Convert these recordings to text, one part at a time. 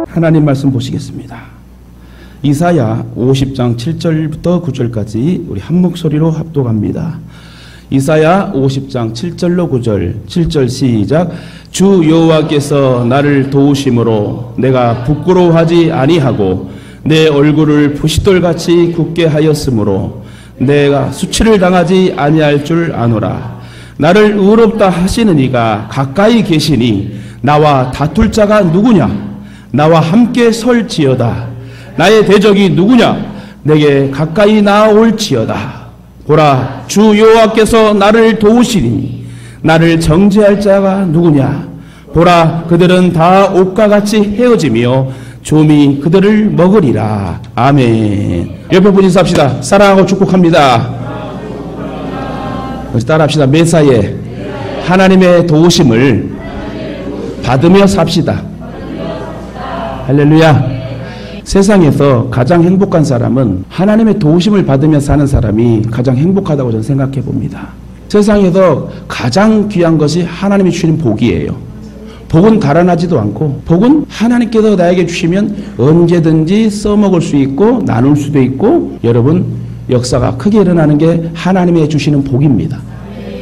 하나님 말씀 보시겠습니다. 이사야 50장 7절부터 9절까지 우리 한 목소리로 합독합니다. 이사야 50장 7절로 9절, 7절 시작. 주 여호와께서 나를 도우심으로 내가 부끄러워하지 아니하고 내 얼굴을 부싯돌같이 굳게 하였으므로 내가 수치를 당하지 아니할 줄 아노라. 나를 의롭다 하시는 이가 가까이 계시니 나와 다툴 자가 누구냐? 나와 함께 설지어다. 나의 대적이 누구냐? 내게 가까이 나아올지어다. 보라, 주 여호와께서 나를 도우시니 나를 정죄할 자가 누구냐? 보라, 그들은 다 옷과 같이 헤어지며 좀이 그들을 먹으리라. 아멘. 옆에 분이 삽시다. 사랑하고 축복합니다. 따라합시다. 매사에 하나님의 도우심을 받으며 삽시다. 할렐루야. 세상에서 가장 행복한 사람은 하나님의 도우심을 받으며 사는 사람이 가장 행복하다고 저는 생각해 봅니다. 세상에서 가장 귀한 것이 하나님이 주시는 복이에요. 복은 달아나지도 않고, 복은 하나님께서 나에게 주시면 언제든지 써먹을 수 있고 나눌 수도 있고, 여러분 역사가 크게 일어나는 게 하나님이 주시는 복입니다.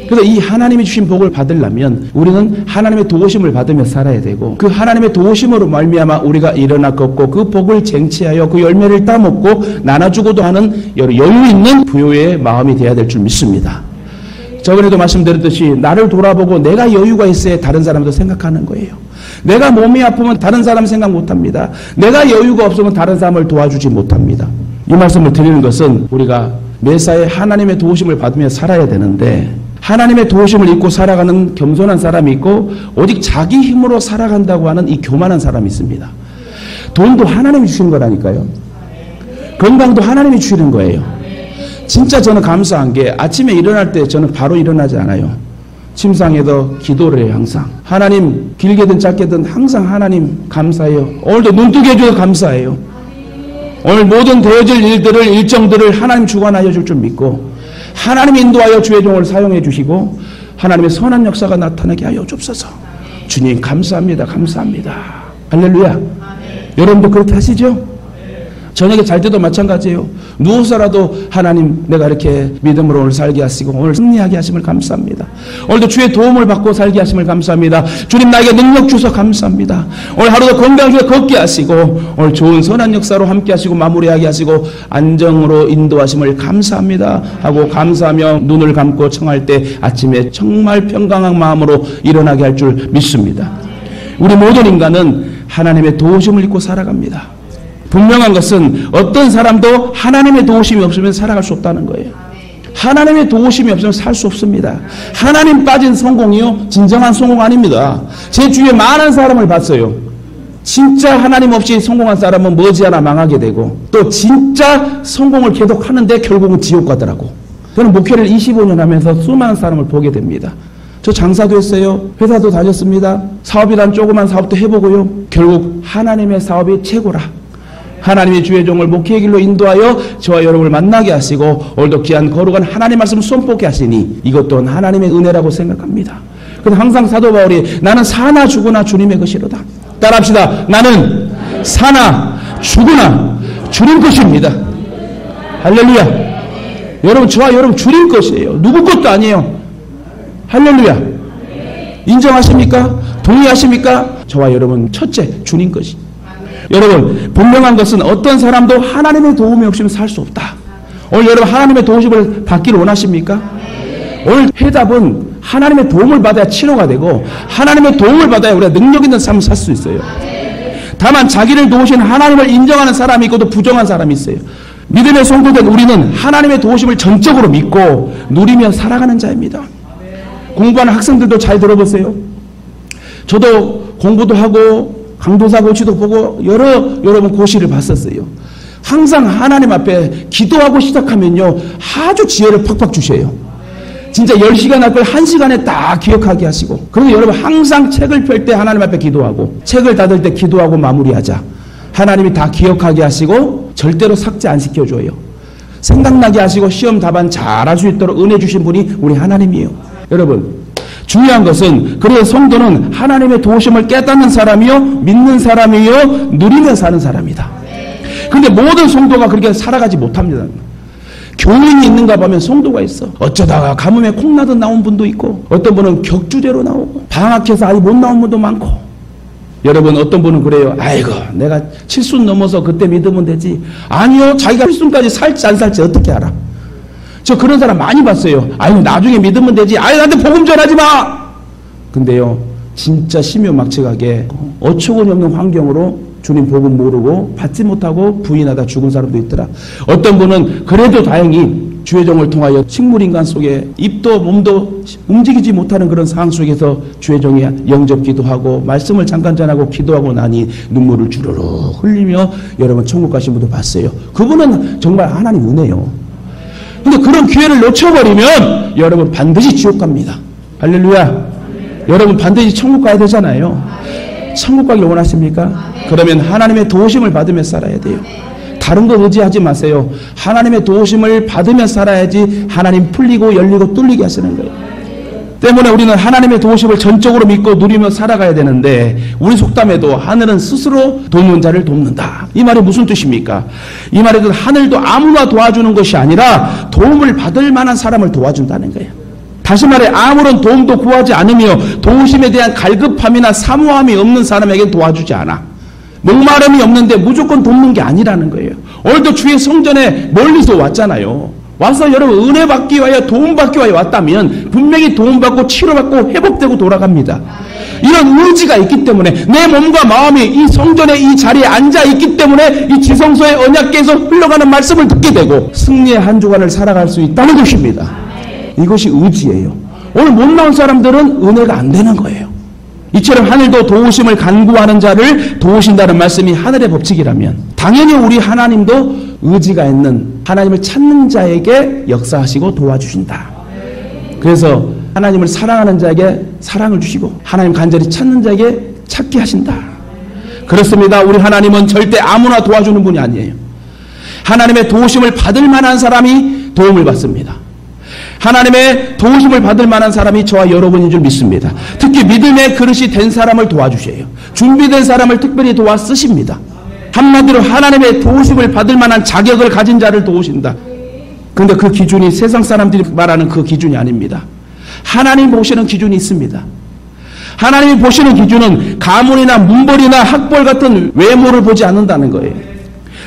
그래서 이 하나님이 주신 복을 받으려면 우리는 하나님의 도우심을 받으며 살아야 되고, 그 하나님의 도우심으로 말미암아 우리가 일어나 걷고 그 복을 쟁취하여 그 열매를 따먹고 나눠주고도 하는 여유 있는 부요의 마음이 되어야 될 줄 믿습니다. 저번에도 말씀드렸듯이 나를 돌아보고 내가 여유가 있어야 다른 사람도 생각하는 거예요. 내가 몸이 아프면 다른 사람 생각 못합니다. 내가 여유가 없으면 다른 사람을 도와주지 못합니다. 이 말씀을 드리는 것은 우리가 매사에 하나님의 도우심을 받으며 살아야 되는데, 하나님의 도우심을 잊고 살아가는 겸손한 사람이 있고 오직 자기 힘으로 살아간다고 하는 이 교만한 사람이 있습니다. 돈도 하나님이 주시는 거라니까요. 건강도 하나님이 주시는 거예요. 진짜 저는 감사한 게 아침에 일어날 때 저는 바로 일어나지 않아요. 침상에서 기도를 해요. 항상 하나님, 길게든 짧게든 항상 하나님 감사해요. 오늘도 눈뜨게 해줘서 감사해요. 오늘 모든 되어질 일들을, 일정들을 하나님 주관하여 줄 줄 믿고 하나님이 인도하여 주의 종을 사용해 주시고 하나님의 선한 역사가 나타나게 하여 주옵소서. 주님 감사합니다. 감사합니다. 할렐루야. 여러분도 그렇게 하시죠? 저녁에 잘 때도 마찬가지예요. 누워서라도 하나님, 내가 이렇게 믿음으로 오늘 살게 하시고 오늘 승리하게 하심을 감사합니다. 오늘도 주의 도움을 받고 살게 하심을 감사합니다. 주님 나에게 능력 주셔서 감사합니다. 오늘 하루도 건강 주셔서 걷게 하시고 오늘 좋은 선한 역사로 함께 하시고 마무리하게 하시고 안정으로 인도하심을 감사합니다 하고 감사하며 눈을 감고 청할 때 아침에 정말 평강한 마음으로 일어나게 할 줄 믿습니다. 우리 모든 인간은 하나님의 도우심을 잊고 살아갑니다. 분명한 것은 어떤 사람도 하나님의 도우심이 없으면 살아갈 수 없다는 거예요. 하나님의 도우심이 없으면 살 수 없습니다. 하나님 빠진 성공이요, 진정한 성공 아닙니다. 제 주위에 많은 사람을 봤어요. 진짜 하나님 없이 성공한 사람은 머지않아 망하게 되고, 또 진짜 성공을 계속 하는데 결국은 지옥 가더라고. 저는 목회를 25년 하면서 수많은 사람을 보게 됩니다. 저 장사도 했어요. 회사도 다녔습니다. 사업이란 조그만 사업도 해보고요. 결국 하나님의 사업이 최고라. 하나님의 주의 종을 목회의 길로 인도하여 저와 여러분을 만나게 하시고 오늘도 귀한 거룩한 하나님 말씀을 손꼽게 하시니 이것 또한 하나님의 은혜라고 생각합니다. 그래서 항상 사도 바울이 나는 사나 죽으나 주님의 것이로다. 따라합시다. 나는 사나 죽으나 주님 것입니다. 할렐루야. 여러분, 저와 여러분 주님 것이에요. 누구 것도 아니에요. 할렐루야. 인정하십니까? 동의하십니까? 저와 여러분 첫째 주님 것이. 여러분, 분명한 것은 어떤 사람도 하나님의 도움이 없으면 살 수 없다. 오늘 여러분 하나님의 도우심을 받기를 원하십니까? 오늘 해답은 하나님의 도움을 받아야 치료가 되고 하나님의 도움을 받아야 우리가 능력 있는 삶을 살 수 있어요. 다만 자기를 도우시는 하나님을 인정하는 사람이 있고 또 부정한 사람이 있어요. 믿음의 성도된 우리는 하나님의 도우심을 전적으로 믿고 누리며 살아가는 자입니다. 공부하는 학생들도 잘 들어보세요. 저도 공부도 하고 강도사 고시도 보고 여러분 고시를 봤었어요. 항상 하나님 앞에 기도하고 시작하면요 아주 지혜를 팍팍 주셔요. 진짜 10시간 할 걸 1시간에 딱 기억하게 하시고, 그리고 여러분 항상 책을 펼 때 하나님 앞에 기도하고 책을 닫을 때 기도하고 마무리하자. 하나님이 다 기억하게 하시고 절대로 삭제 안 시켜줘요. 생각나게 하시고 시험 답안 잘할 수 있도록 은혜 주신 분이 우리 하나님이에요. 여러분, 중요한 것은 그래서 성도는 하나님의 도우심을 깨닫는 사람이요, 믿는 사람이요, 누리며 사는 사람이다. 근데 모든 성도가 그렇게 살아가지 못합니다. 교인이 있는가 보면 성도가 있어. 어쩌다가 가뭄에 콩나듯 나온 분도 있고, 어떤 분은 격주제로 나오고, 방학해서 아직 못 나온 분도 많고. 여러분, 어떤 분은 그래요. 아이고, 내가 7순 넘어서 그때 믿으면 되지. 아니요, 자기가 7순까지 살지 안 살지 어떻게 알아? 저 그런 사람 많이 봤어요. 아이고, 나중에 믿으면 되지. 아이, 나한테 복음 전하지 마! 근데요, 진짜 심요막측하게 어처구니 없는 환경으로 주님 복음 모르고 받지 못하고 부인하다 죽은 사람도 있더라. 어떤 분은 그래도 다행히 주의 종을 통하여 식물인간 속에 입도 몸도 움직이지 못하는 그런 상황 속에서 주의 종이 영접 기도하고 말씀을 잠깐 전하고 기도하고 나니 눈물을 주르르 흘리며 여러분 천국 가신 분도 봤어요. 그분은 정말 하나님 은혜요. 근데 그런 기회를 놓쳐버리면 여러분 반드시 지옥 갑니다. 할렐루야. 여러분 반드시 천국 가야 되잖아요. 천국 가길 원하십니까? 그러면 하나님의 도우심을 받으며 살아야 돼요. 다른 거 의지하지 마세요. 하나님의 도우심을 받으며 살아야지 하나님 풀리고 열리고 뚫리게 하시는 거예요. 때문에 우리는 하나님의 도우심을 전적으로 믿고 누리며 살아가야 되는데 우리 속담에도 하늘은 스스로 돕는 자를 돕는다. 이 말이 무슨 뜻입니까? 이 말에도 하늘도 아무나 도와주는 것이 아니라 도움을 받을 만한 사람을 도와준다는 거예요. 다시 말해 아무런 도움도 구하지 않으며 도우심에 대한 갈급함이나 사모함이 없는 사람에게 도와주지 않아. 목마름이 없는데 무조건 돕는 게 아니라는 거예요. 오늘도 주의 성전에 멀리서 왔잖아요. 와서 여러분 은혜 받기 위하여 도움 받기 위하여 왔다면 분명히 도움받고 치료받고 회복되고 돌아갑니다. 이런 의지가 있기 때문에 내 몸과 마음이 이 성전의 이 자리에 앉아 있기 때문에 이 지성소의 언약궤에서 흘러가는 말씀을 듣게 되고 승리의 한 주간을 살아갈 수 있다는 것입니다. 이것이 의지예요. 오늘 못 나온 사람들은 은혜가 안 되는 거예요. 이처럼 하늘도 도우심을 간구하는 자를 도우신다는 말씀이 하늘의 법칙이라면 당연히 우리 하나님도 의지가 있는 하나님을 찾는 자에게 역사하시고 도와주신다. 그래서 하나님을 사랑하는 자에게 사랑을 주시고 하나님 간절히 찾는 자에게 찾게 하신다. 그렇습니다. 우리 하나님은 절대 아무나 도와주는 분이 아니에요. 하나님의 도우심을 받을 만한 사람이 도움을 받습니다. 하나님의 도우심을 받을 만한 사람이 저와 여러분인 줄 믿습니다. 특히 믿음의 그릇이 된 사람을 도와주셔요. 준비된 사람을 특별히 도와 쓰십니다. 한마디로 하나님의 도우심을 받을 만한 자격을 가진 자를 도우신다. 그런데 그 기준이 세상 사람들이 말하는 그 기준이 아닙니다. 하나님 보시는 기준이 있습니다. 하나님이 보시는 기준은 가문이나 문벌이나 학벌 같은 외모를 보지 않는다는 거예요.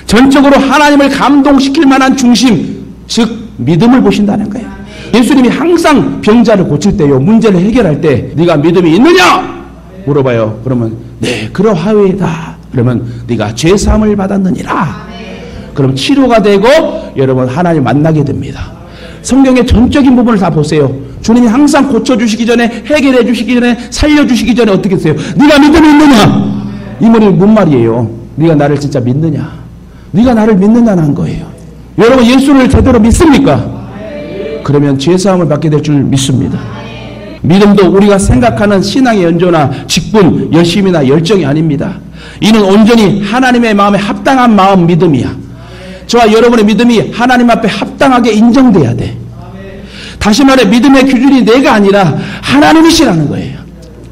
전적으로 하나님을 감동시킬 만한 중심, 즉 믿음을 보신다는 거예요. 예수님이 항상 병자를 고칠 때요, 문제를 해결할 때 네가 믿음이 있느냐? 물어봐요. 그러면 네, 그러하오이다. 그러면 네가 죄사함을 받았느니라. 그럼 치료가 되고 여러분 하나님 만나게 됩니다. 성경의 전적인 부분을 다 보세요. 주님이 항상 고쳐주시기 전에, 해결해 주시기 전에, 살려주시기 전에 어떻게 했어요? 네가 믿음이 있느냐? 이 말이 뭔 말이에요? 네가 나를 진짜 믿느냐? 네가 나를 믿느냐는 거예요. 여러분 예수를 제대로 믿습니까? 그러면 죄사함을 받게 될 줄 믿습니다. 믿음도 우리가 생각하는 신앙의 연조나 직분, 열심이나 열정이 아닙니다. 이는 온전히 하나님의 마음에 합당한 마음 믿음이야. 저와 여러분의 믿음이 하나님 앞에 합당하게 인정돼야 돼. 다시 말해 믿음의 기준이 내가 아니라 하나님이시라는 거예요.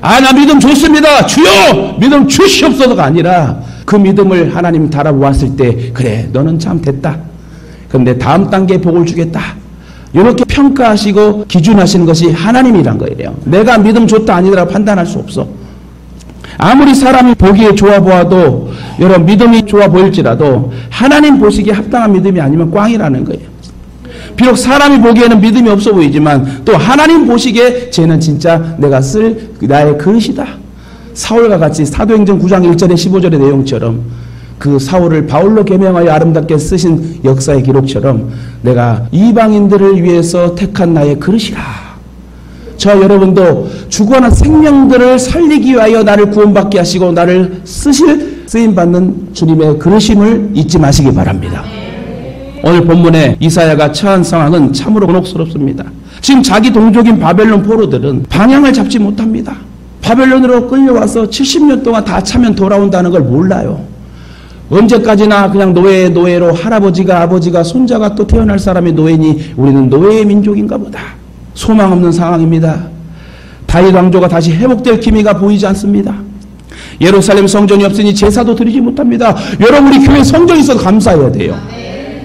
아, 나 믿음 좋습니다. 주여 믿음 주시옵소서가 아니라 그 믿음을 하나님 달아보았을 때 그래 너는 참 됐다. 그런데 다음 단계에 복을 주겠다. 이렇게 평가하시고 기준하시는 것이 하나님이란 거예요. 내가 믿음 좋다 아니더라 판단할 수 없어. 아무리 사람이 보기에 좋아 보아도 여러분 믿음이 좋아 보일지라도 하나님 보시기에 합당한 믿음이 아니면 꽝이라는 거예요. 비록 사람이 보기에는 믿음이 없어 보이지만 또 하나님 보시기에 쟤는 진짜 내가 쓸 나의 그릇이다. 사울과 같이 사도행전 9장 1절에 15절의 내용처럼 그 사울을 바울로 계명하여 아름답게 쓰신 역사의 기록처럼 내가 이방인들을 위해서 택한 나의 그릇이라. 저 여러분도 죽어가는 생명들을 살리기 위하여 나를 구원받게 하시고 나를 쓰실 쓰임받는 주님의 그릇임을 잊지 마시기 바랍니다. 오늘 본문에 이사야가 처한 상황은 참으로 곤혹스럽습니다. 지금 자기 동족인 바벨론 포로들은 방향을 잡지 못합니다. 바벨론으로 끌려와서 70년 동안 다 차면 돌아온다는 걸 몰라요. 언제까지나 그냥 노예로 할아버지가 아버지가 손자가 또 태어날 사람이 노예니 우리는 노예의 민족인가 보다. 소망 없는 상황입니다. 다윗 왕조가 다시 회복될 기미가 보이지 않습니다. 예루살렘 성전이 없으니 제사도 드리지 못합니다. 여러분 우리 교회 성전이 있어도 감사해야 돼요.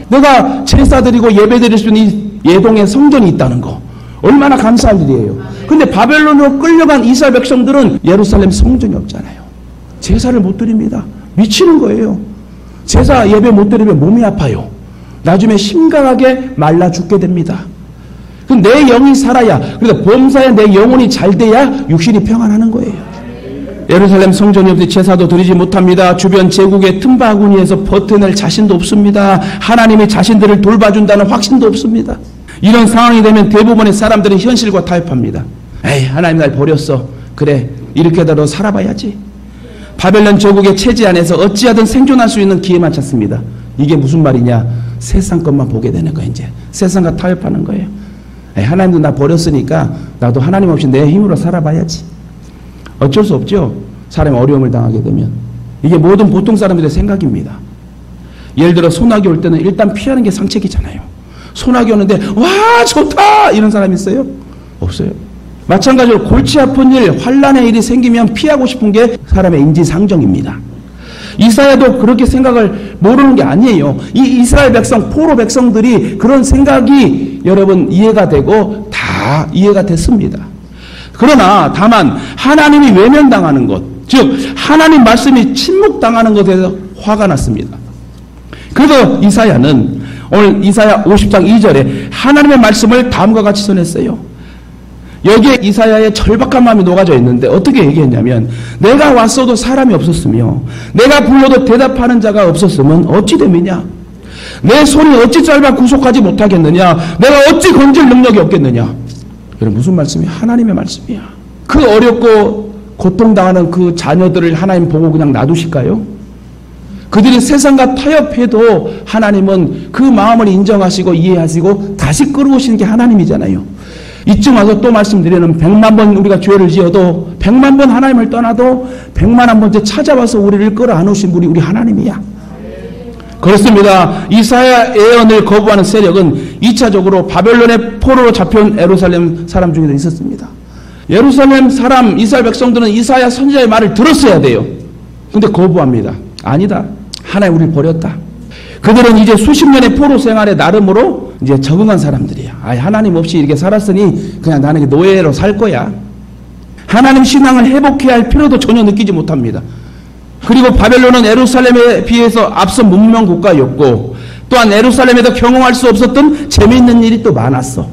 내가 제사 드리고 예배 드릴 수 있는 이 예동에 성전이 있다는 거 얼마나 감사할 일이에요. 근데 바벨론으로 끌려간 이스라엘 백성들은 예루살렘 성전이 없잖아요. 제사를 못 드립니다. 미치는 거예요. 제사 예배 못 드리면 몸이 아파요. 나중에 심각하게 말라 죽게 됩니다. 내 영이 살아야, 그래서 범사에 내 영혼이 잘 돼야 육신이 평안하는 거예요. 예루살렘 성전이 없이 제사도 드리지 못합니다. 주변 제국의 틈바구니에서 버텨낼 자신도 없습니다. 하나님이 자신들을 돌봐준다는 확신도 없습니다. 이런 상황이 되면 대부분의 사람들은 현실과 타협합니다. 에이, 하나님 날 버렸어. 그래, 이렇게라도 살아봐야지. 바벨론 제국의 체제 안에서 어찌하든 생존할 수 있는 기회만 찾습니다. 이게 무슨 말이냐? 세상 것만 보게 되는 거예요. 이제 세상과 타협하는 거예요. 에이, 하나님도 나 버렸으니까 나도 하나님 없이 내 힘으로 살아봐야지. 어쩔 수 없죠. 사람이 어려움을 당하게 되면. 이게 모든 보통 사람들의 생각입니다. 예를 들어 소나기 올 때는 일단 피하는 게 상책이잖아요. 소나기 오는데 와 좋다 이런 사람 있어요? 없어요. 마찬가지로 골치 아픈 일, 환난의 일이 생기면 피하고 싶은 게 사람의 인지상정입니다. 이사야도 그렇게 생각을 모르는 게 아니에요. 이 이스라엘 백성, 포로 백성들이 그런 생각이 여러분 이해가 되고 다 이해가 됐습니다. 그러나 다만 하나님이 외면당하는 것, 즉 하나님 말씀이 침묵당하는 것에 대해서 화가 났습니다. 그래서 이사야는 오늘 이사야 50장 2절에 하나님의 말씀을 다음과 같이 전했어요. 여기에 이사야의 절박한 마음이 녹아져 있는데 어떻게 얘기했냐면 내가 왔어도 사람이 없었으며 내가 불러도 대답하는 자가 없었으면 어찌 됨이냐? 내 손이 어찌 짧아 구속하지 못하겠느냐? 내가 어찌 건질 능력이 없겠느냐? 여러분 무슨 말씀이야? 하나님의 말씀이야. 그 어렵고 고통당하는 그 자녀들을 하나님 보고 그냥 놔두실까요? 그들이 세상과 타협해도 하나님은 그 마음을 인정하시고 이해하시고 다시 끌어오시는 게 하나님이잖아요. 이쯤 와서 또 말씀드리는 100만 번 우리가 죄를 지어도 100만 번 하나님을 떠나도 100만 번째 찾아와서 우리를 끌어안으신 분이 우리 하나님이야. 그렇습니다. 이사야 예언을 거부하는 세력은 2차적으로 바벨론의 포로로 잡혀온 예루살렘 사람 중에도 있었습니다. 예루살렘 사람 이스라엘 백성들은 이사야 선지자의 말을 들었어야 돼요. 근데 거부합니다. 아니다. 하나님 우리를 버렸다. 그들은 이제 수십 년의 포로 생활에 나름으로 이제 적응한 사람들이야. 하나님 없이 이렇게 살았으니 그냥 나는 노예로 살 거야. 하나님 신앙을 회복해야 할 필요도 전혀 느끼지 못합니다. 그리고 바벨론은 예루살렘에 비해서 앞선 문명 국가였고 또한 예루살렘에도 경험할 수 없었던 재미있는 일이 또 많았어.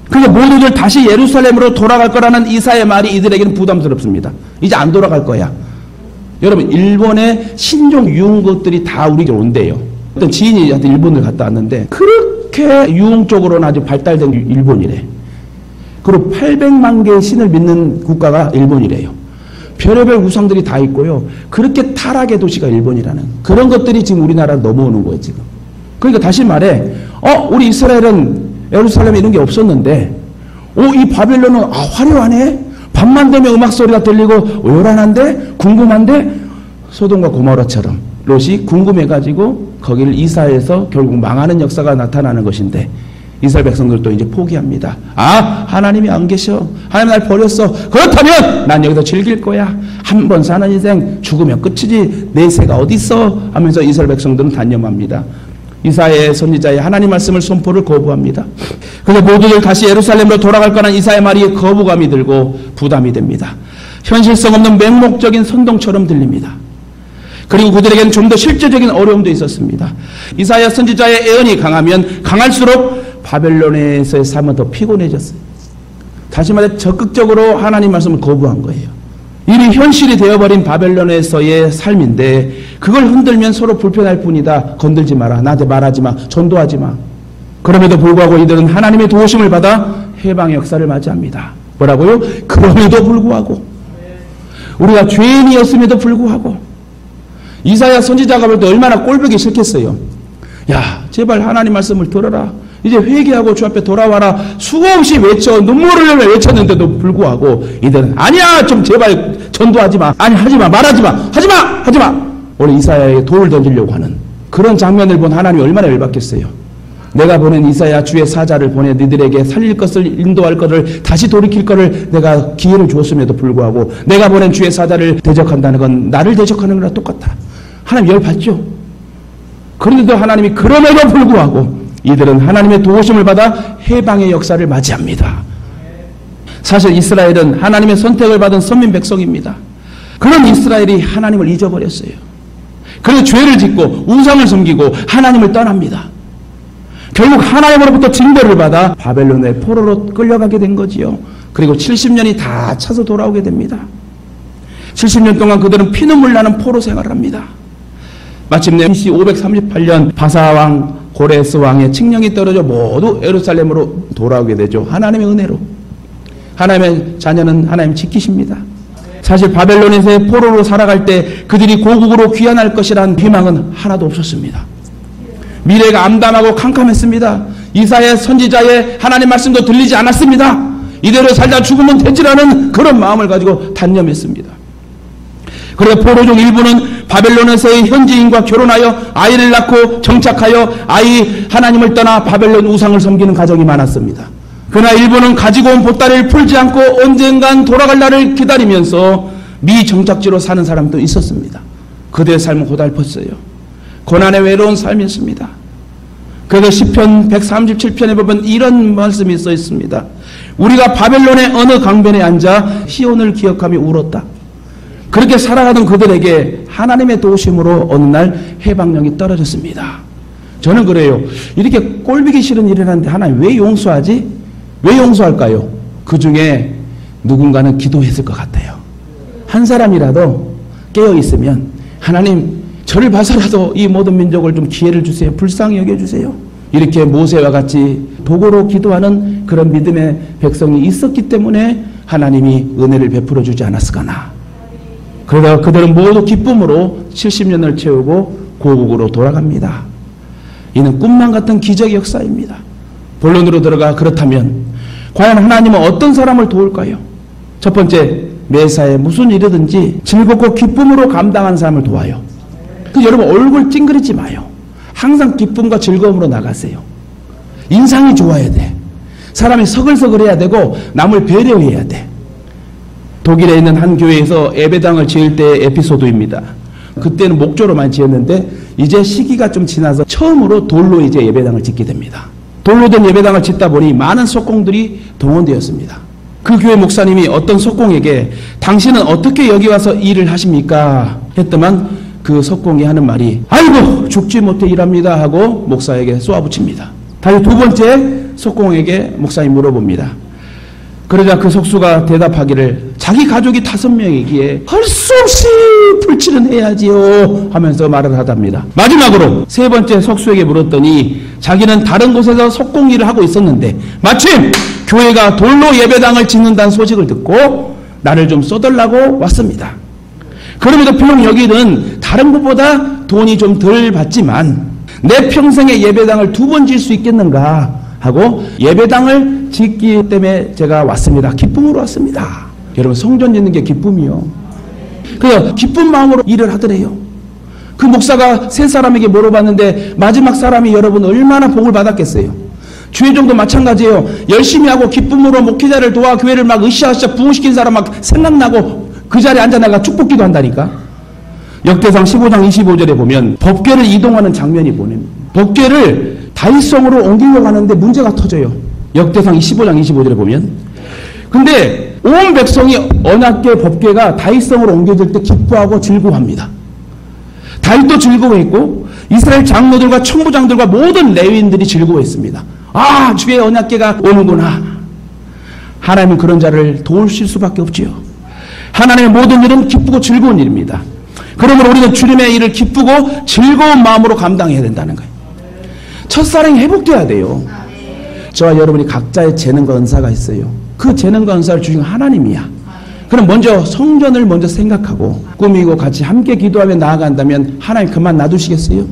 그래서 모두들 다시 예루살렘으로 돌아갈 거라는 이사야의 말이 이들에게는 부담스럽습니다. 이제 안 돌아갈 거야. 여러분 일본의 신종 유흥국들이 다 우리에게 온대요. 어떤 지인이 일본을 갔다 왔는데 그렇게 유흥 쪽으로는 아주 발달된 일본이래. 그리고 800만 개의 신을 믿는 국가가 일본이래요. 별의별 우상들이 다 있고요. 그렇게 타락의 도시가 일본이라는 그런 것들이 지금 우리나라로 넘어오는 거예요. 지금. 그러니까 다시 말해 우리 이스라엘은 예루살렘에 이런 게 없었는데 이 바벨론은 화려하네. 밤만 되면 음악 소리가 들리고 요란한데 궁금한데 소돔과 고모라처럼 롯이 궁금해가지고 거기를 이사해서 결국 망하는 역사가 나타나는 것인데 이스라엘 백성들도 이제 포기합니다. 하나님이 안 계셔. 하나님 날 버렸어. 그렇다면 난 여기서 즐길 거야. 한 번 사는 인생 죽으면 끝이지. 내 새가 어디 있어? 하면서 이스라엘 백성들은 단념합니다. 이사야의 선지자의 하나님 말씀을 선포를 거부합니다. 그래서 모두들 다시 예루살렘으로 돌아갈 거란 이사야의 말이 거부감이 들고 부담이 됩니다. 현실성 없는 맹목적인 선동처럼 들립니다. 그리고 그들에게는 좀 더 실제적인 어려움도 있었습니다. 이사야 선지자의 예언이 강하면 강할수록 바벨론에서의 삶은 더 피곤해졌어요. 다시 말해 적극적으로 하나님 말씀을 거부한 거예요. 이미 현실이 되어버린 바벨론에서의 삶인데 그걸 흔들면 서로 불편할 뿐이다. 건들지 마라. 나한테 말하지 마. 전도하지 마. 그럼에도 불구하고 이들은 하나님의 도우심을 받아 해방의 역사를 맞이합니다. 뭐라고요? 그럼에도 불구하고 우리가 죄인이었음에도 불구하고 이사야 선지자가 볼 때 얼마나 꼴보기 싫겠어요. 야 제발 하나님 말씀을 들어라. 이제 회개하고 주 앞에 돌아와라. 수없이 외쳐 눈물을 흘려 외쳤는데도 불구하고 이들은 아니야 좀 제발 전도하지 마. 아니 하지 마. 말하지 마. 하지 마. 오늘 이사야에게 돌을 던지려고 하는 그런 장면을 본 하나님이 얼마나 열받겠어요. 내가 보낸 이사야 주의 사자를 보내 너희들에게 살릴 것을 인도할 것을 다시 돌이킬 것을 내가 기회를 주었음에도 불구하고 내가 보낸 주의 사자를 대적한다는 건 나를 대적하는 거랑 똑같다. 하나님 열받죠. 그런데도 하나님이 그럼에도 불구하고 이들은 하나님의 도우심을 받아 해방의 역사를 맞이합니다. 사실 이스라엘은 하나님의 선택을 받은 선민 백성입니다. 그런 이스라엘이 하나님을 잊어버렸어요. 그래서 죄를 짓고 우상을 섬기고 하나님을 떠납니다. 결국 하나님으로부터 징벌을 받아 바벨론의 포로로 끌려가게 된 거지요. 그리고 70년이 다 차서 돌아오게 됩니다. 70년 동안 그들은 피눈물 나는 포로 생활을 합니다. 마침내 BC 538년 바사왕 고레스 왕의 칙령이 떨어져 모두 예루살렘으로 돌아오게 되죠. 하나님의 은혜로. 하나님의 자녀는 하나님 지키십니다. 사실 바벨론에서의 포로로 살아갈 때 그들이 고국으로 귀환할 것이란 희망은 하나도 없었습니다. 미래가 암담하고 캄캄했습니다. 이사야 선지자의 하나님 말씀도 들리지 않았습니다. 이대로 살다 죽으면 되지라는 그런 마음을 가지고 단념했습니다. 그래서 포로족 일부는 바벨론에서의 현지인과 결혼하여 아이를 낳고 정착하여 아이 하나님을 떠나 바벨론 우상을 섬기는 가정이 많았습니다. 그러나 일부는 가지고 온 보따리를 풀지 않고 언젠간 돌아갈 날을 기다리면서 미정착지로 사는 사람도 있었습니다. 그들의 삶은 고달팠어요. 고난의 외로운 삶이었습니다. 그래서 시편 137편에 보면 이런 말씀이 써 있습니다. 우리가 바벨론의 어느 강변에 앉아 시온을 기억하며 울었다. 그렇게 살아가던 그들에게 하나님의 도우심으로 어느 날 해방령이 떨어졌습니다. 저는 그래요. 이렇게 꼴보기 싫은 일을 하는데 하나님 왜 용서하지? 왜 용서할까요? 그 중에 누군가는 기도했을 것 같아요. 한 사람이라도 깨어있으면 하나님 저를 봐서라도 이 모든 민족을 좀 기회를 주세요. 불쌍히 여겨주세요. 이렇게 모세와 같이 도구로 기도하는 그런 믿음의 백성이 있었기 때문에 하나님이 은혜를 베풀어 주지 않았을까나. 그러다가 그들은 모두 기쁨으로 70년을 채우고 고국으로 돌아갑니다. 이는 꿈만 같은 기적의 역사입니다. 본론으로 들어가 그렇다면 과연 하나님은 어떤 사람을 도울까요? 첫 번째, 매사에 무슨 일이든지 즐겁고 기쁨으로 감당한 사람을 도와요. 여러분 얼굴 찡그리지 마요. 항상 기쁨과 즐거움으로 나가세요. 인상이 좋아야 돼. 사람이 서글서글해야 되고 남을 배려해야 돼. 독일에 있는 한 교회에서 예배당을 지을 때의 에피소드입니다. 그때는 목조로만 지었는데 이제 시기가 좀 지나서 처음으로 돌로 이제 예배당을 짓게 됩니다. 돌로 된 예배당을 짓다 보니 많은 석공들이 동원되었습니다. 그 교회 목사님이 어떤 석공에게 당신은 어떻게 여기 와서 일을 하십니까? 했더만 그 석공이 하는 말이 아이고 죽지 못해 일합니다 하고 목사에게 쏘아붙입니다. 다시 두 번째 석공에게 목사님이 물어봅니다. 그러자 그 석수가 대답하기를 자기 가족이 5명이기에 할 수 없이 불칠은 해야지요 하면서 말을 하답니다. 마지막으로 세 번째 석수에게 물었더니 자기는 다른 곳에서 석공 일을 하고 있었는데 마침 교회가 돌로 예배당을 짓는다는 소식을 듣고 나를 좀 써달라고 왔습니다. 그럼에도 비록 여기는 다른 곳보다 돈이 좀 덜 받지만 내 평생에 예배당을 2번 질 수 있겠는가 하고 예배당을 짓기 때문에 제가 왔습니다. 기쁨으로 왔습니다. 여러분 성전 짓는 게 기쁨이요. 그래서 기쁜 마음으로 일을 하더래요. 그 목사가 세 사람에게 물어봤는데 마지막 사람이 여러분 얼마나 복을 받았겠어요. 주의종도 마찬가지예요. 열심히 하고 기쁨으로 목회자를 도와 교회를 막 으쌰으쌰 부흥시킨 사람 막 생각나고 그 자리에 앉아나가 축복기도 한다니까. 역대상 15장 25절에 보면 법궤를 이동하는 장면이 보냅니다. 법궤를 다윗성으로 옮기려고 하는데 문제가 터져요. 역대상 15장 25절에 보면. 근데 온 백성이 언약궤 법궤가 다윗성으로 옮겨질 때 기뻐하고 즐거워합니다. 다윗도 즐거워했고 이스라엘 장로들과 천부장들과 모든 레위인들이 즐거워했습니다. 아, 주의 언약궤가 오는구나. 하나님은 그런 자를 도우실 수밖에 없지요. 하나님의 모든 일은 기쁘고 즐거운 일입니다. 그러므로 우리는 주님의 일을 기쁘고 즐거운 마음으로 감당해야 된다는 거예요. 첫사랑이 회복돼야 돼요. 저와 여러분이 각자의 재능과 은사가 있어요. 그 재능과 은사를 주신 하나님이야. 그럼 먼저 성전을 먼저 생각하고 꾸미고 같이 함께 기도하며 나아간다면 하나님 그만 놔두시겠어요?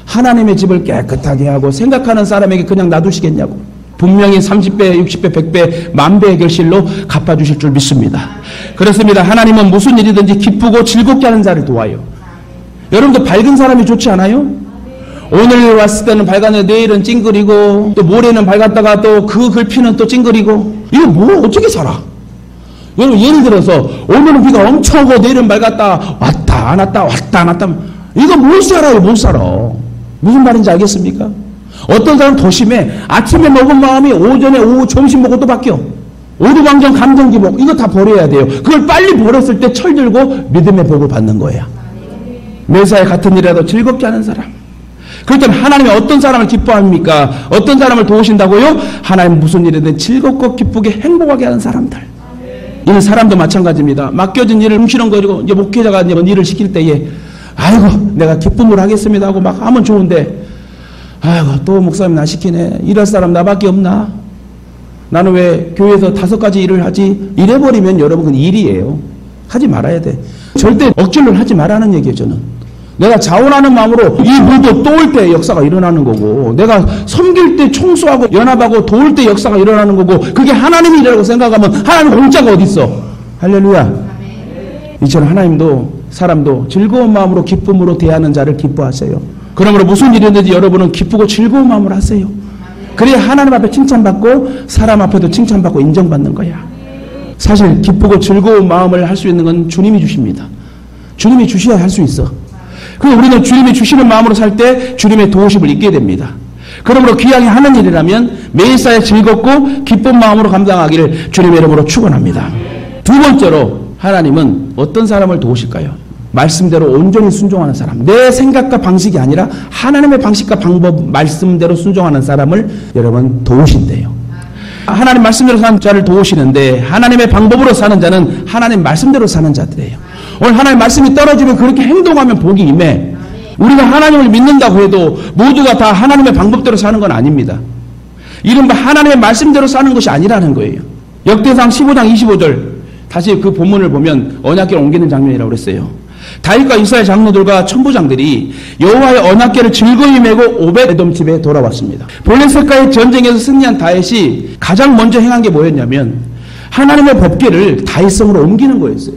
하나님의 집을 깨끗하게 하고 생각하는 사람에게 그냥 놔두시겠냐고. 분명히 30배, 60배, 100배, 만배의 결실로 갚아주실 줄 믿습니다. 그렇습니다. 하나님은 무슨 일이든지 기쁘고 즐겁게 하는 자를 도와요. 여러분도 밝은 사람이 좋지 않아요? 오늘 왔을 때는 밝았는데 내일은 찡그리고 또 모레는 밝았다가 또 그 글피는 또 찡그리고 이거 뭐 어떻게 살아? 여러분 예를 들어서 오늘은 비가 엄청 오고 내일은 밝았다 왔다 안 왔다 왔다 안 왔다 이거 못 살아요. 못 살아. 무슨 말인지 알겠습니까? 어떤 사람은 더 심해. 아침에 먹은 마음이 오전에 오후 점심 먹고 또 바뀌어. 오두방정 감정 기복 이거 다 버려야 돼요. 그걸 빨리 버렸을 때 철들고 믿음의 복을 받는 거예요. 매사에 같은 일이라도 즐겁게 하는 사람. 그럴 때는 하나님이 어떤 사람을 기뻐합니까? 어떤 사람을 도우신다고요? 하나님 무슨 일이든 즐겁고 기쁘게 행복하게 하는 사람들. 이는 사람도 마찬가지입니다. 맡겨진 일을 뭉치렁거리고 이제 목회자가 이제 일을 시킬 때에 아이고 내가 기쁨으로 하겠습니다 하고 막 하면 좋은데 아이고 또 목사님 나 시키네. 일할 사람 나밖에 없나? 나는 왜 교회에서 5가지 일을 하지? 이래버리면 여러분 그건 일이에요. 하지 말아야 돼. 절대 억지로 하지 말라는 얘기예요. 저는 내가 자원하는 마음으로 이 물도 떠올 때 역사가 일어나는 거고 내가 섬길 때 청소하고 연합하고 도울 때 역사가 일어나는 거고 그게 하나님이라고 생각하면 하나님 공짜가 어디 있어? 할렐루야. 이처럼 하나님도 사람도 즐거운 마음으로 기쁨으로 대하는 자를 기뻐하세요. 그러므로 무슨 일이든지 여러분은 기쁘고 즐거운 마음으로 하세요. 그래야 하나님 앞에 칭찬받고 사람 앞에도 칭찬받고 인정받는 거야. 사실 기쁘고 즐거운 마음을 할 수 있는 건 주님이 주십니다. 주님이 주셔야 할 수 있어. 그래서 우리는 주님이 주시는 마음으로 살 때 주님의 도우심을 잊게 됩니다. 그러므로 귀하게 하는 일이라면 매일사에 즐겁고 기쁜 마음으로 감당하기를 주님의 이름으로 축원합니다. 두 번째로 하나님은 어떤 사람을 도우실까요? 말씀대로 온전히 순종하는 사람. 내 생각과 방식이 아니라 하나님의 방식과 방법, 말씀대로 순종하는 사람을 여러분 도우신대요. 하나님 말씀대로 사는 자를 도우시는데 하나님의 방법으로 사는 자는 하나님 말씀대로 사는 자들이에요. 오늘 하나님 말씀이 떨어지면 그렇게 행동하면 복이 임해. 우리가 하나님을 믿는다고 해도 모두가 다 하나님의 방법대로 사는 건 아닙니다. 이른바 하나님의 말씀대로 사는 것이 아니라는 거예요. 역대상 15장 25절 다시 그 본문을 보면 언약궤를 옮기는 장면이라고 그랬어요. 다윗과 이스라엘 장로들과 천부장들이 여호와의 언약궤를 즐거이 메고 오벳에돔 집에 돌아왔습니다. 블레셋과의 전쟁에서 승리한 다윗이 가장 먼저 행한 게 뭐였냐면 하나님의 법궤를 다윗성으로 옮기는 거였어요.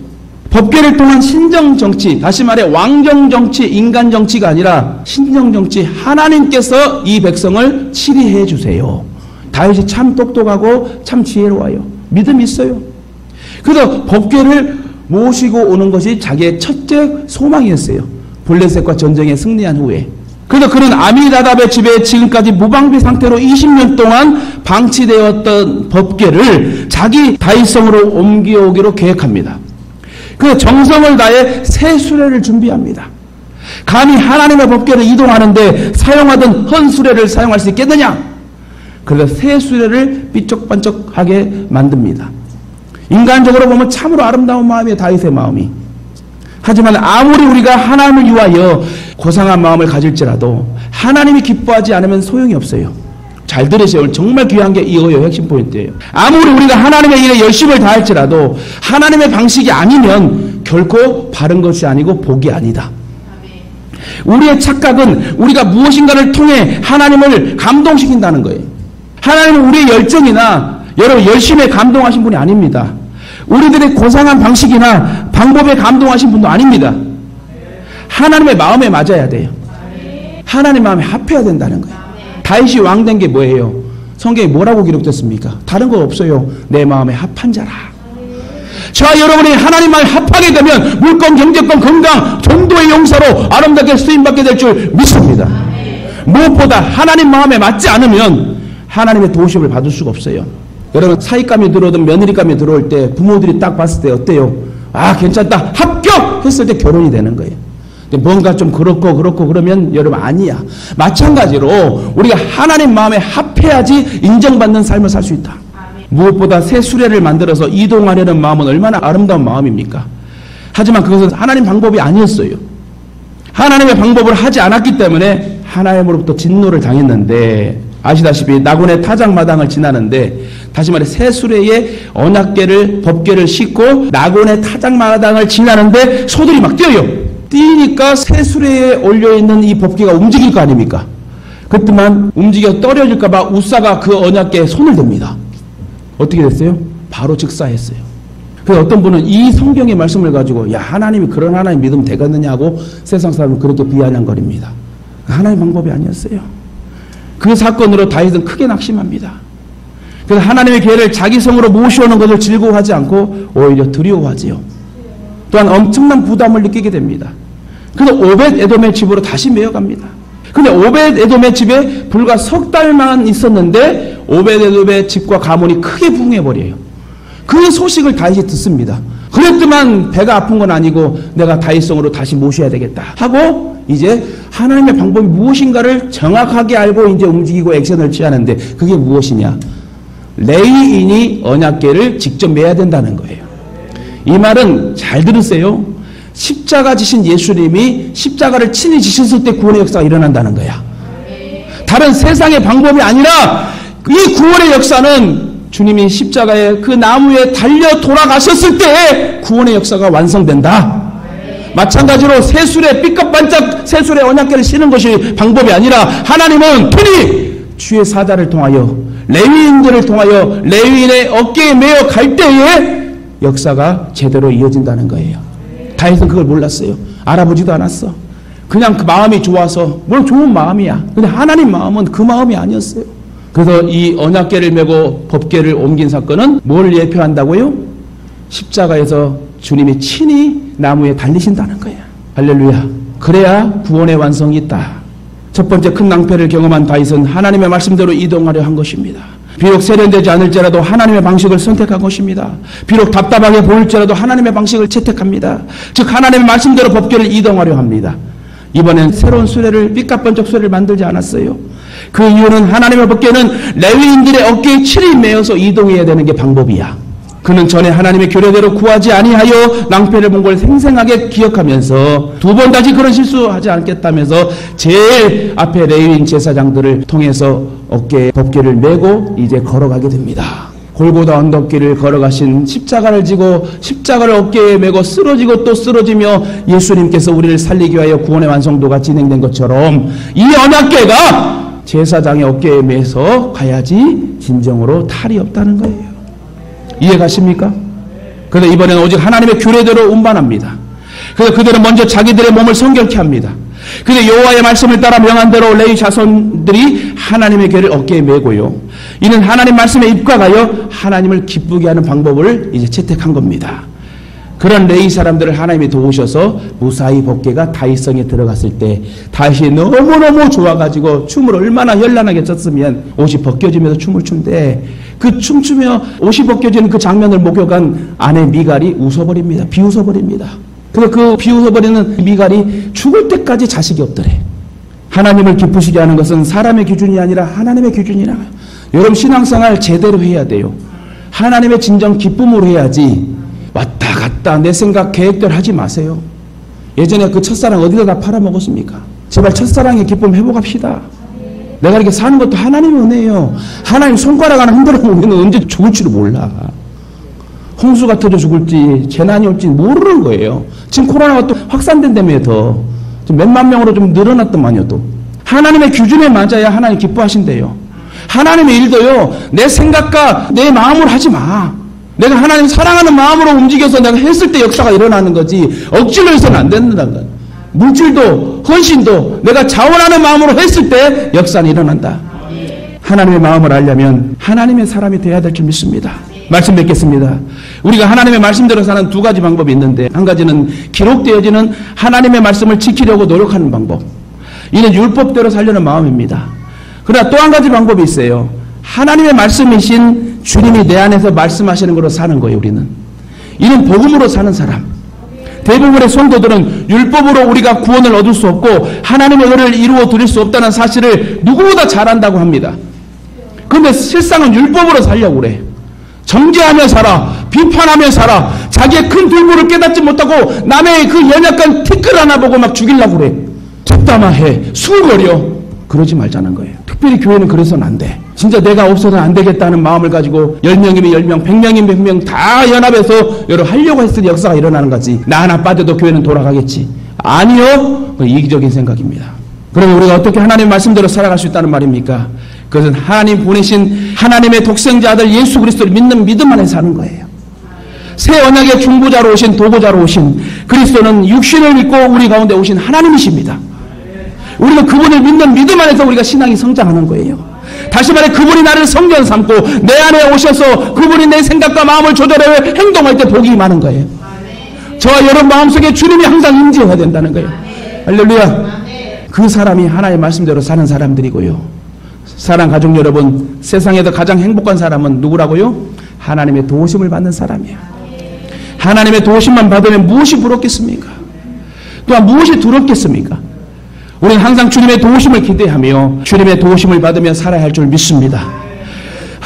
법궤를 통한 신정정치, 다시 말해 왕정정치, 인간정치가 아니라 신정정치, 하나님께서 이 백성을 치리해 주세요. 다윗이 참 똑똑하고 참 지혜로워요. 믿음이 있어요. 그래서 법궤를 모시고 오는 것이 자기의 첫째 소망이었어요. 블레셋과 전쟁에 승리한 후에. 그래서 그는 아미나답의 집에 지금까지 무방비 상태로 20년 동안 방치되었던 법궤를 자기 다윗성으로 옮겨오기로 계획합니다. 그 정성을 다해 새 수레를 준비합니다. 감히 하나님의 법궤를 이동하는데 사용하던 헌 수레를 사용할 수 있겠느냐? 그래서 새 수레를 삐쩍반쩍하게 만듭니다. 인간적으로 보면 참으로 아름다운 마음이에요. 다윗의 마음이. 하지만 아무리 우리가 하나님을 위하여 고상한 마음을 가질지라도 하나님이 기뻐하지 않으면 소용이 없어요. 잘 들으세요. 정말 귀한 게 이거예요. 핵심 포인트예요. 아무리 우리가 하나님의 일에 열심을 다할지라도 하나님의 방식이 아니면 결코 바른 것이 아니고 복이 아니다. 우리의 착각은 우리가 무엇인가를 통해 하나님을 감동시킨다는 거예요. 하나님은 우리의 열정이나 여러분 열심에 감동하신 분이 아닙니다. 우리들의 고상한 방식이나 방법에 감동하신 분도 아닙니다. 하나님의 마음에 맞아야 돼요. 하나님 마음에 합해야 된다는 거예요. 다윗이 왕된 게 뭐예요? 성경에 뭐라고 기록됐습니까? 다른 거 없어요. 내 마음에 합한 자라. 자, 여러분이 하나님 마음에 합하게 되면 물권, 경제권, 건강, 전도의 용사로 아름답게 쓰임받게 될 줄 믿습니다. 무엇보다 하나님 마음에 맞지 않으면 하나님의 도우심을 받을 수가 없어요. 여러분 사익감이 들어오든 며느리감이 들어올 때 부모들이 딱 봤을 때 어때요? 아 괜찮다 합격! 했을 때 결혼이 되는 거예요. 근데 뭔가 좀 그렇고 그러면 여러분 아니야. 마찬가지로 우리가 하나님 마음에 합해야지 인정받는 삶을 살 수 있다. 무엇보다 새 수레를 만들어서 이동하려는 마음은 얼마나 아름다운 마음입니까? 하지만 그것은 하나님 방법이 아니었어요. 하나님의 방법을 하지 않았기 때문에 하나님으로부터 진노를 당했는데 아시다시피 나곤의 타작마당을 지나는데 다시 말해 새 수레에 언약궤를 법궤를 싣고 나곤의 타작마당을 지나는데 소들이 막 뛰어요. 뛰니까 새 수레에 올려있는 이 법궤가 움직일 거 아닙니까? 그때만 움직여 떨어질까 봐 우사가 그 언약궤에 손을 댑니다. 어떻게 됐어요? 바로 즉사했어요. 그래서 어떤 분은 이 성경의 말씀을 가지고 야 하나님이 그런 하나님 믿으면 되겠느냐고 세상 사람은 그렇게 비아냥거립니다. 하나님 방법이 아니었어요. 그 사건으로 다윗은 크게 낙심합니다. 그래서 하나님의 계획을 자기 성으로 모셔오는 것을 즐거워하지 않고 오히려 두려워하지요. 또한 엄청난 부담을 느끼게 됩니다. 그래서 오벳 에돔의 집으로 다시 메어갑니다. 근데 오벳 에돔의 집에 불과 석 달만 있었는데 오벳 에돔의 집과 가문이 크게 부흥해버려요. 그 소식을 다윗이 듣습니다. 그랬더만 배가 아픈 건 아니고 내가 다윗성으로 다시 모셔야 되겠다 하고 이제 하나님의 방법이 무엇인가를 정확하게 알고 이제 움직이고 액션을 취하는데 그게 무엇이냐? 레위인이 언약궤를 직접 매야 된다는 거예요. 이 말은 잘 들으세요. 십자가 지신 예수님이 십자가를 친히 지셨을 때 구원의 역사가 일어난다는 거야. 다른 세상의 방법이 아니라 이 구원의 역사는 주님이 십자가에 그 나무에 달려 돌아가셨을 때 구원의 역사가 완성된다. 마찬가지로 세술에 삐까반짝 세술에 언약궤를 신는 것이 방법이 아니라 하나님은 편히 주의 사자를 통하여 레위인들을 통하여 레위인의 어깨에 메어 갈 때에 역사가 제대로 이어진다는 거예요. 다윗은 그걸 몰랐어요. 알아보지도 않았어. 그냥 그 마음이 좋아서 뭘 좋은 마음이야. 근데 하나님 마음은 그 마음이 아니었어요. 그래서 이 언약궤를 메고 법궤를 옮긴 사건은 뭘 예표한다고요? 십자가에서 주님이 친히 나무에 달리신다는 거예요. 할렐루야. 그래야 구원의 완성이 있다. 첫 번째 큰 낭패를 경험한 다윗은 하나님의 말씀대로 이동하려 한 것입니다. 비록 세련되지 않을지라도 하나님의 방식을 선택한 것입니다. 비록 답답하게 보일지라도 하나님의 방식을 채택합니다. 즉 하나님의 말씀대로 법궤를 이동하려 합니다. 이번엔 새로운 수레를 삐까번쩍 수레를 만들지 않았어요. 그 이유는 하나님의 법궤는 레위인들의 어깨에 칠이 매어서 이동해야 되는 게 방법이야. 그는 전에 하나님의 교례대로 구하지 아니하여 낭패를 본 걸 생생하게 기억하면서 두 번 다시 그런 실수하지 않겠다면서 제일 앞에 레위인 제사장들을 통해서 어깨에 법궤를 메고 이제 걸어가게 됩니다. 골고다 언덕길을 걸어가신 십자가를 지고 십자가를 어깨에 메고 쓰러지고 또 쓰러지며 예수님께서 우리를 살리기 위하여 구원의 완성도가 진행된 것처럼 이 언약궤가 제사장의 어깨에 매서 가야지 진정으로 탈이 없다는 거예요. 이해가십니까? 그래서 이번에는 오직 하나님의 규례대로 운반합니다. 그래서 그들은 먼저 자기들의 몸을 성결케 합니다. 근데 여호와의 말씀을 따라 명한 대로 레위 자손들이 하나님의 궤를 어깨에 메고요. 이는 하나님 말씀에 입각하여 하나님을 기쁘게 하는 방법을 이제 채택한 겁니다. 그런 레위 사람들을 하나님이 도우셔서 무사히 법궤가 다윗성에 들어갔을 때 다윗이 너무너무 좋아가지고 춤을 얼마나 현란하게 췄으면 옷이 벗겨지면서 춤을 춘데 그 춤추며 옷이 벗겨지는 그 장면을 목격한 아내 미갈이 웃어버립니다. 비웃어버립니다. 그래서 그 비웃어버리는 미갈이 죽을 때까지 자식이 없더래. 하나님을 기쁘시게 하는 것은 사람의 기준이 아니라 하나님의 기준이라. 여러분 신앙생활 제대로 해야 돼요. 하나님의 진정 기쁨으로 해야지 왔다 갔다 내 생각 계획대로 하지 마세요. 예전에 그 첫사랑 어디다 다 팔아먹었습니까? 제발 첫사랑의 기쁨 회복합시다. 내가 이렇게 사는 것도 하나님의 은혜예요. 하나님 손가락 하나 흔들어보면 우리는 언제 죽을지도 몰라. 홍수가 터져 죽을지 재난이 올지 모르는 거예요. 지금 코로나가 또 확산된다며 더 몇만 명으로 좀 늘어났더만요. 또 하나님의 기준에 맞아야 하나님 기뻐하신대요. 하나님의 일도요 내 생각과 내 마음으로 하지 마. 내가 하나님 사랑하는 마음으로 움직여서 내가 했을 때 역사가 일어나는 거지 억지로 해서는 안 된다는 거야. 물질도 헌신도 내가 자원하는 마음으로 했을 때 역사는 일어난다. 하나님의 마음을 알려면 하나님의 사람이 되어야 될 줄 믿습니다. 말씀 뵙겠습니다. 우리가 하나님의 말씀대로 사는 두 가지 방법이 있는데 한 가지는 기록되어지는 하나님의 말씀을 지키려고 노력하는 방법. 이는 율법대로 살려는 마음입니다. 그러나 또 한 가지 방법이 있어요. 하나님의 말씀이신 주님이 내 안에서 말씀하시는 걸로 사는 거예요. 우리는 이는 복음으로 사는 사람. 대부분의 성도들은 율법으로 우리가 구원을 얻을 수 없고 하나님의 의를 이루어 드릴 수 없다는 사실을 누구보다 잘 안다고 합니다. 그런데 실상은 율법으로 살려고 그래. 정죄하며 살아, 비판하며 살아, 자기의 큰 불법을 깨닫지 못하고 남의 그 연약한 티끌 하나 보고 막 죽이려고 그래. 잡담화해, 수그거려. 그러지 말자는 거예요. 특별히 교회는 그래서는 안 돼. 진짜 내가 없어서는 안 되겠다는 마음을 가지고 10명이면 10명, 100명이면 100명 다 연합해서 여러 하려고 했을 때 역사가 일어나는 거지. 나 하나 빠져도 교회는 돌아가겠지. 아니요. 이기적인 생각입니다. 그러면 우리가 어떻게 하나님 말씀대로 살아갈 수 있다는 말입니까? 그것은 하나님 보내신 하나님의 독생자 아들 예수 그리스도를 믿는 믿음 안에 사는 거예요. 새 언약의 중보자로 오신 도구자로 오신 그리스도는 육신을 믿고 우리 가운데 오신 하나님이십니다. 우리는 그분을 믿는 믿음 안에서 우리가 신앙이 성장하는 거예요. 다시 말해 그분이 나를 성전 삼고 내 안에 오셔서 그분이 내 생각과 마음을 조절해 행동할 때 복이 많은 거예요. 저와 여러분 마음속에 주님이 항상 임재해야 된다는 거예요. 할렐루야. 그 사람이 하나님의 말씀대로 사는 사람들이고요. 사랑 가족 여러분, 세상에서 가장 행복한 사람은 누구라고요? 하나님의 도우심을 받는 사람이에요. 하나님의 도우심만 받으면 무엇이 부럽겠습니까? 또한 무엇이 두렵겠습니까? 우리는 항상 주님의 도우심을 기대하며 주님의 도우심을 받으며 살아야 할 줄 믿습니다.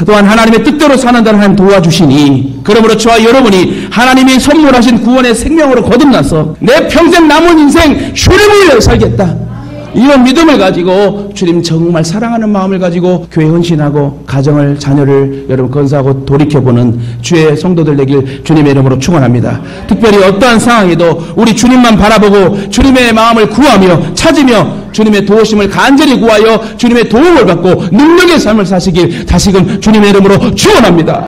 또한 하나님의 뜻대로 사는다는 하나님 도와주시니 그러므로 저와 여러분이 하나님이 선물하신 구원의 생명으로 거듭나서 내 평생 남은 인생 주님을 위해 살겠다. 이런 믿음을 가지고 주님 정말 사랑하는 마음을 가지고 교회 헌신하고 가정을 자녀를 여러분 건사하고 돌이켜보는 주의 성도들 되길 주님의 이름으로 축원합니다. 특별히 어떠한 상황에도 우리 주님만 바라보고 주님의 마음을 구하며 찾으며 주님의 도우심을 간절히 구하여 주님의 도움을 받고 능력의 삶을 사시길 다시금 주님의 이름으로 축원합니다.